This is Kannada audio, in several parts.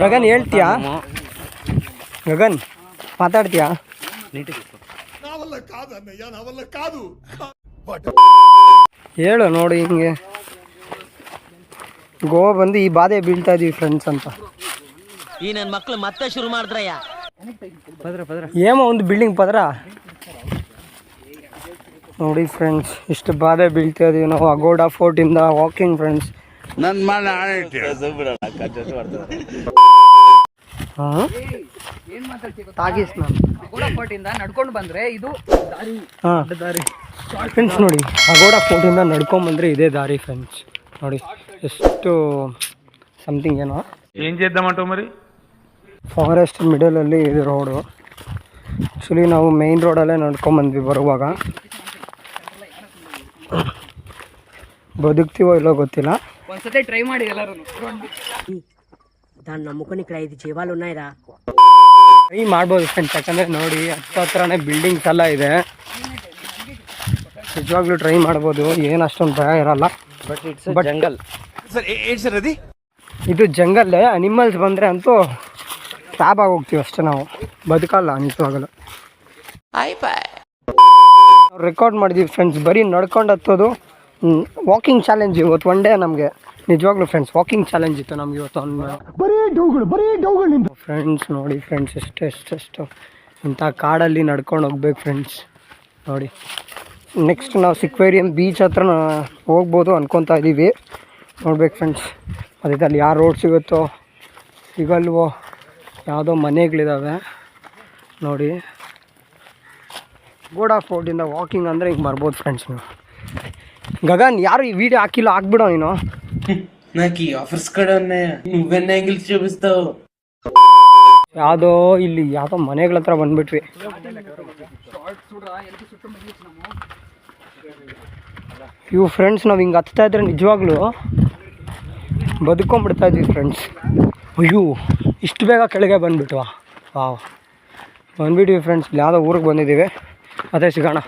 ಗಗನ್ ಹೇಳ್ತೀಯಾ? ಗಗನ್ ಮಾತಾಡ್ತೀಯಾ? ಹೇಳು ನೋಡಿ, ಹಿಂಗೆ ಗೋವಾ ಬಂದು ಈ ಬಾಧೆ ಬೀಳ್ತಾ ಇದೀವಿ ಫ್ರೆಂಡ್ಸ್ ಅಂತ. ಈ ನನ್ನ ಮಕ್ಳು ಮತ್ತೆ ಶುರು ಮಾಡಿದ್ರಯ್ಯ. ಏಮೋ ಒಂದು ಬಿಲ್ಡಿಂಗ್ ಪದ್ರ ನೋಡಿ ಫ್ರೆಂಡ್ಸ್, ಇಷ್ಟು ಬಾಧೆ ಬೀಳ್ತಾ ಇದೀವಿ ನಾವು ಅಗೋಡಾ ಫೋರ್ಟ್ ಇಂದ ವಾಕಿಂಗ್ ಫ್ರೆಂಡ್ಸ್. ನನ್ನ ಮನೆ ನಡ್ಕೊಂಡು ಬಂದ್ರೆ ಇದು ದಾರಿ ಫ್ರೆಂಡ್ಸ್. ನೋಡಿ ಅಗೋಡಾ ಫೋರ್ಟ್ ಇಂದ ನಡ್ಕೊಂಡ್ ಬಂದ್ರೆ ಇದೇ ದಾರಿ ಫ್ರೆಂಡ್ಸ್. ನೋಡಿ ಎಷ್ಟು ಸಮಥಿಂಗ್ ಏನೋ ಏನ್ చేద్దామంటో మరి. ಫಾರೆಸ್ಟ್ ಮಿಡಲಲ್ಲಿ ಇದು ರೋಡು. ಆ್ಯಕ್ಚುಲಿ ನಾವು ಮೇಯ್ನ್ ರೋಡಲ್ಲೇ ನಡ್ಕೊಂಬಂದ್ವಿ ಬರುವಾಗ. ಬದುಕ್ತೀವೋ ಇಲ್ಲೋ ಗೊತ್ತಿಲ್ಲ. ಒಂದ್ಸತಿ ಟ್ರೈ ಮಾಡಿ ಎಲ್ಲರೂ. దాని నమ్ముకొని ఇక్కడ 5 జీవాలు ఉన్నాయిరా. ಟ್ರೈ ಮಾಡ್ಬೋದು ಫ್ರೆಂಡ್ಸ್, ಯಾಕಂದರೆ ನೋಡಿ ಹತ್ರನೇ ಬಿಲ್ಡಿಂಗ್ಸ್ ಎಲ್ಲ ಇದೆ. ನಿಜವಾಗ್ಲೂ ಟ್ರೈ ಮಾಡ್ಬೋದು, ಏನು ಅಷ್ಟೊಂದು ಭಯ ಇರಲ್ಲ. ಬಟ್ ಜಂಗಲ್ ಇದು ಜಂಗಲ್ಲೇ. ಅನಿಮಲ್ಸ್ ಬಂದರೆ ಅಂತೂ ಟ್ಯಾಬ್ ಆಗಿ ಹೋಗ್ತೀವಿ ಅಷ್ಟೇ, ನಾವು ಬದುಕಲ್ಲ ನಿಜವಾಗಲು. ರೆಕಾರ್ಡ್ ಮಾಡಿದ್ದೀವಿ ಫ್ರೆಂಡ್ಸ್, ಬರೀ ನಡ್ಕೊಂಡು ಹತ್ತೋದು. ವಾಕಿಂಗ್ ಚಾಲೆಂಜ್ ಇವತ್ತು ಒನ್ ಡೇ ನಮಗೆ. ನಿಜವಾಗ್ಲೂ ಫ್ರೆಂಡ್ಸ್ ವಾಕಿಂಗ್ ಚಾಲೆಂಜ್ ಇತ್ತು ನಮ್ಗೆ ಇವತ್ತು. ಬರೀ ಡೌಗಳು ಫ್ರೆಂಡ್ಸ್. ನೋಡಿ ಫ್ರೆಂಡ್ಸ್, ಎಷ್ಟು ಇಂಥ ಕಾಡಲ್ಲಿ ನಡ್ಕೊಂಡು ಹೋಗ್ಬೇಕು ಫ್ರೆಂಡ್ಸ್. ನೋಡಿ ನೆಕ್ಸ್ಟ್ ನಾವು ಸಿಕ್ವೇರಿಯಂ ಬೀಚ್ ಹತ್ರ ಹೋಗ್ಬೋದು ಅನ್ಕೊತಾ ಇದ್ದೀವಿ. ನೋಡ್ಬೇಕು ಫ್ರೆಂಡ್ಸ್, ಅದೇ ಅಲ್ಲಿ ಯಾವ ರೋಡ್ ಸಿಗುತ್ತೋ ಸಿಗಲ್ವೋ, ಯಾವುದೋ ಮನೆಗಳಿದ್ದಾವೆ ನೋಡಿ. ಗೋಡಾ ಫೋರ್ಟಿಂದ ವಾಕಿಂಗ್ ಅಂದರೆ ಹಿಂಗೆ ಬರ್ಬೋದು ಫ್ರೆಂಡ್ಸ್ ನೀವು. ಗಗನ್ ಯಾರು ಈ ವಿಡಿಯೋ ಹಾಕಿಲ್ಲ, ಹಾಕ್ಬಿಡೋ ನೀನು. నాకు ఈ ఆఫర్స్ కూడా ఉన్నాయా? నువ్వెన్ని యాంగిల్స్ చూపిస్తావు? ಯಾವುದೋ ಇಲ್ಲಿ ಯಾವುದೋ ಮನೆಗಳ ಹತ್ರ ಬಂದ್ಬಿಟ್ವಿ. ಇವು ಫ್ರೆಂಡ್ಸ್ ನಾವು ಹಿಂಗೆ ಹತ್ತಾ ಇದ್ರೆ ನಿಜವಾಗ್ಲೂ ಬದುಕೊಂಡ್ಬಿಡ್ತಾ ಇದ್ವಿ ಫ್ರೆಂಡ್ಸ್. ಅಯ್ಯೋ ಇಷ್ಟು ಬೇಗ ಕೆಳಗೆ ಬಂದುಬಿಟ್ವಾ? Wow, ಬಂದ್ಬಿಟ್ವಿ friends. ಯಾವುದೋ ಊರಿಗೆ ಬಂದಿದ್ದೀವಿ, ಅದೇ ಸಿಗೋಣ.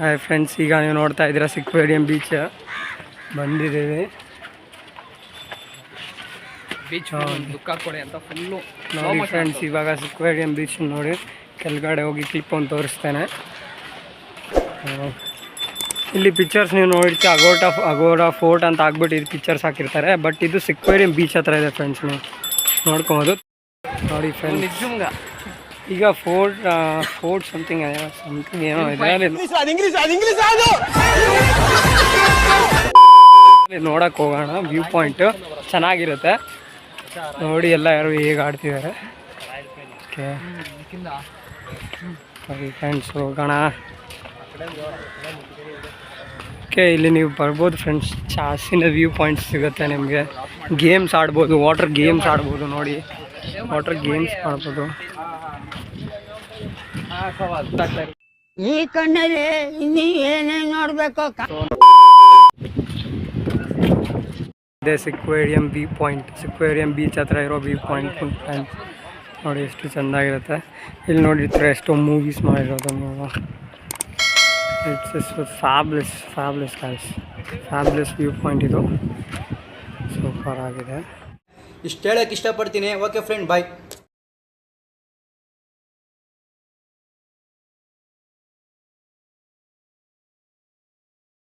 ಹಾಯ್ ಫ್ರೆಂಡ್ಸ್, ಈಗ ನೀವು ನೋಡ್ತಾ ಇದ್ದೀರಾ ಸಿಕ್ವೇರಿಯಂ ಬೀಚ್ ಬಂದಿದ್ದೀವಿ. ಬೀಚ್ ದುಃಖ ಕೊಡೆ ಅಂತ ಫುಲ್ಲು ನೋಡಿ ಫ್ರೆಂಡ್ಸ್. ಇವಾಗ ಸಿಕ್ವೇರಿಯಂ ಬೀಚ್ ನೋಡಿ ಕೆಳಗಡೆ ಹೋಗಿ ಕ್ಲಿಪ್ ಒಂದು ತೋರಿಸ್ತೇನೆ. ಇಲ್ಲಿ ಪಿಕ್ಚರ್ಸ್ ನೀವು ನೋಡಿರ್ತೀವಿ, ಅಗೋಡಾ ಫೋರ್ಟ್ ಅಂತ ಆಗ್ಬಿಟ್ಟು ಇದು ಪಿಕ್ಚರ್ಸ್ ಹಾಕಿರ್ತಾರೆ. ಬಟ್ ಇದು ಸಿಕ್ವೇರಿಯಂ ಬೀಚ್ ಹತ್ರ ಇದೆ ಫ್ರೆಂಡ್ಸ್, ನೀವು ನೋಡ್ಕೊಬೋದು. ನೋಡಿ ಫ್ರೆಂಡ್ಸ್, ಈಗ ಫೋರ್ಟ್ ಸಮಥಿಂಗ್ ಏನೋ ಇದೆ, ನೋಡಕ್ಕೆ ಹೋಗೋಣ. ವ್ಯೂ ಪಾಯಿಂಟ್ ಚೆನ್ನಾಗಿರುತ್ತೆ ನೋಡಿ. ಎಲ್ಲ ಯಾರು ಹೇಗೆ ಆಡ್ತಿದ್ದಾರೆ. ಓಕೆ ಸರಿ ಫ್ರೆಂಡ್ಸ್, ಹೋಗೋಣ. ಓಕೆ, ಇಲ್ಲಿ ನೀವು ಬರ್ಬೋದು ಫ್ರೆಂಡ್ಸ್. ಜಾಸ್ತಿನ ವ್ಯೂ ಪಾಯಿಂಟ್ಸ್ ಸಿಗುತ್ತೆ ನಿಮಗೆ. ಗೇಮ್ಸ್ ಆಡ್ಬೋದು, ವಾಟರ್ ಗೇಮ್ಸ್ ಆಡ್ಬೋದು. ನೋಡಿ ವಾಟರ್ ಗೇಮ್ಸ್ ಆಡ್ಬೋದು. ಈ ಕಣ್ಣಲ್ಲಿ ಇನ್ನೂ ಏನೇನು ನೋಡಬೇಕು. ಇದೇ ಸಿಕ್ವೇರಿಯಂ ವ್ಯೂ ಪಾಯಿಂಟ್, ಸಿಕ್ವೇರಿಯಂ ಬೀಚ್ ಹತ್ರ ಇರೋ ವ್ಯೂ ಪಾಯಿಂಟ್ ಫ್ರೆಂಡ್ಸ್. ನೋಡಿ ಎಷ್ಟು ಚೆಂದಾಗಿರುತ್ತೆ. ಇಲ್ಲಿ ನೋಡಿರ್ತೀರ ಎಷ್ಟೋ ಮೂವೀಸ್ ಮಾಡಿರೋದು ನೀವು. It's fabulous guys, fabulous view point ಇದು. ಸೂಪರ್ ಆಗಿದೆ. ಇಷ್ಟು ಹೇಳೋಕ್ಕೆ ಇಷ್ಟಪಡ್ತೀನಿ. ಓಕೆ ಫ್ರೆಂಡ್, ಬಾಯ್.